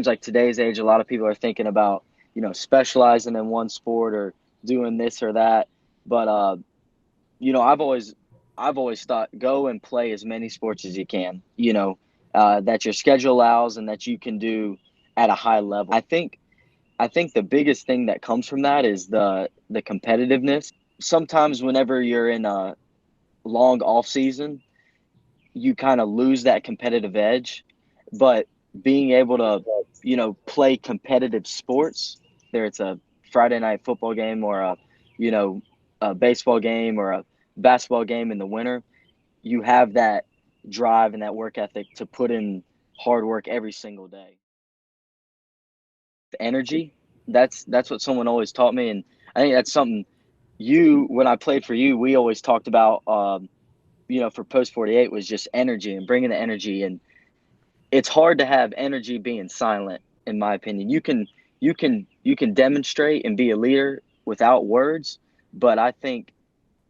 seems like today's age, a lot of people are thinking about, specializing in one sport or doing this or that. But I've always thought go and play as many sports as you can. That your schedule allows and that you can do at a high level. I think the biggest thing that comes from that is the competitiveness. Sometimes whenever you're in a long off season, you kind of lose that competitive edge. But being able to, play competitive sports, whether it's a Friday night football game or you know, a baseball game or a basketball game in the winter, you have that drive and that work ethic to put in hard work every single day. The energy, that's what someone always taught me, and I think that's something when I played for you, we always talked about. For post 48 was just energy and bringing the energy, and it's hard to have energy being silent. In my opinion, you can demonstrate and be a leader without words, but I think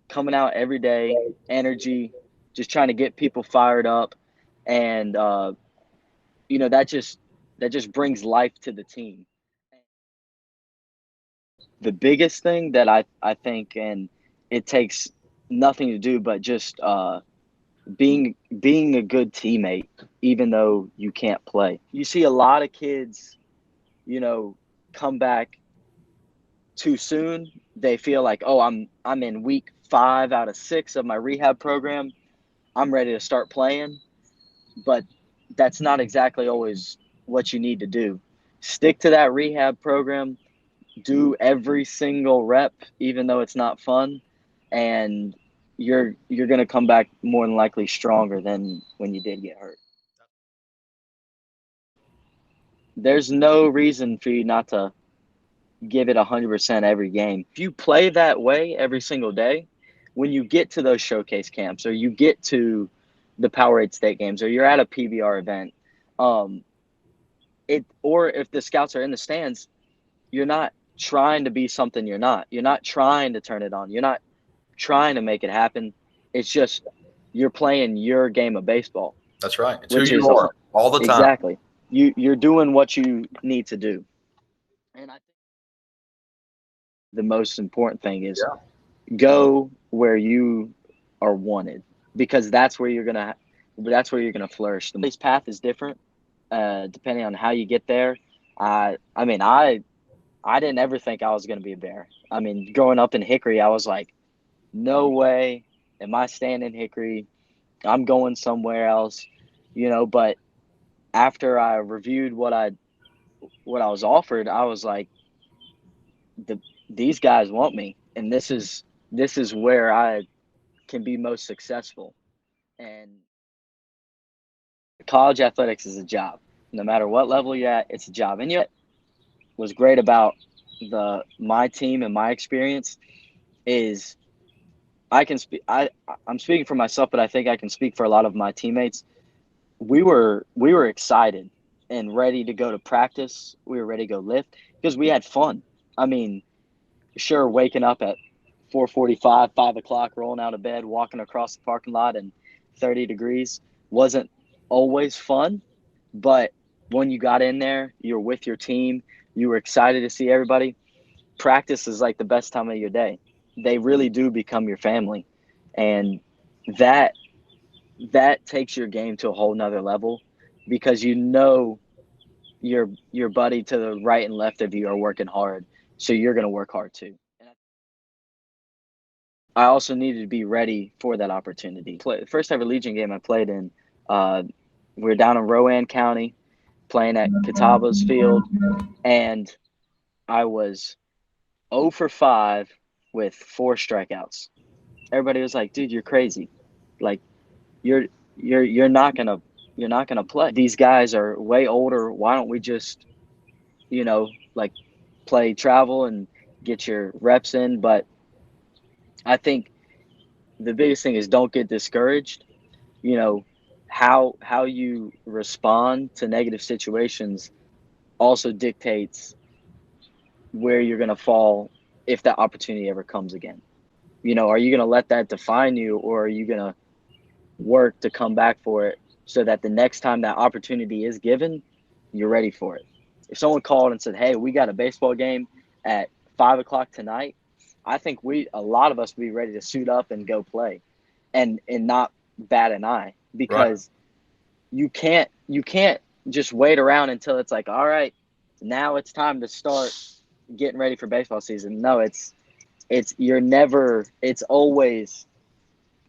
coming out every day, energy, just trying to get people fired up, and that just brings life to the team. The biggest thing that I think, and it takes nothing to do but just being a good teammate, even though you can't play. You see a lot of kids, you know, come back too soon. They feel like, oh, I'm in week 5 out of 6 of my rehab program. I'm ready to start playing, but that's not exactly always what you need to do. Stick to that rehab program, do every single rep, even though it's not fun, and you're gonna come back more than likely stronger than when you did get hurt. There's no reason for you not to give it 100% every game. If you play that way every single day, when you get to those showcase camps or you get to the Powerade State games or you're at a PBR event, um, or if the scouts are in the stands, you're not trying to be something you're not. You're not trying to turn it on. You're not trying to make it happen. It's just you're playing your game of baseball, That's right. It's who which you is are all the time. exactly you're doing what you need to do. And I think the most important thing is Yeah. go where you are wanted, because that's where you're gonna flourish. The place path is different, depending on how you get there. I mean, I didn't ever think I was gonna be a Bear. I mean, growing up in Hickory, I was like, no way am I staying in Hickory. I'm going somewhere else, But after I reviewed what I was offered, I was like, the these guys want me, and this is where I can be most successful. And college athletics is a job. No matter what level you're at, it's a job. And yet, what's great about my team and my experience is I can speak. I'm speaking for myself, but I think I can speak for a lot of my teammates. We were excited and ready to go to practice. We were ready to go lift because we had fun. I mean, sure, waking up at 4:45, 5 o'clock, rolling out of bed, walking across the parking lot in 30 degrees wasn't always fun. But when you got in there, you were with your team, you were excited to see everybody. Practice is like the best time of your day. They really do become your family. And that that takes your game to a whole nother level because your buddy to the right and left of you are working hard. So you're gonna work hard too. And I also needed to be ready for that opportunity. The first ever Legion game I played in, uh, we were down in Rowan County playing at Catawba's Field, and I was 0 for 5 with 4 strikeouts. Everybody was like, "Dude, you're crazy. Like, you're you're not gonna play. These guys are way older. Why don't we just, like play travel and get your reps in?" But I think the biggest thing is don't get discouraged. You know, how you respond to negative situations also dictates where you're gonna fall if that opportunity ever comes again. Are you gonna let that define you, or are you gonna work to come back for it so that the next time that opportunity is given, you're ready for it? If someone called and said, "Hey, we got a baseball game at 5 o'clock tonight," I think a lot of us would be ready to suit up and go play, and not bat an eye, Right. because you can't just wait around until it's like, all right, now it's time to start getting ready for baseball season. No, it's you're never it's always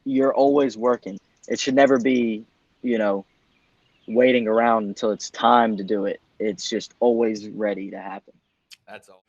you're always working. It should never be, you know, waiting around until it's time to do it. It's just always ready to happen. That's all.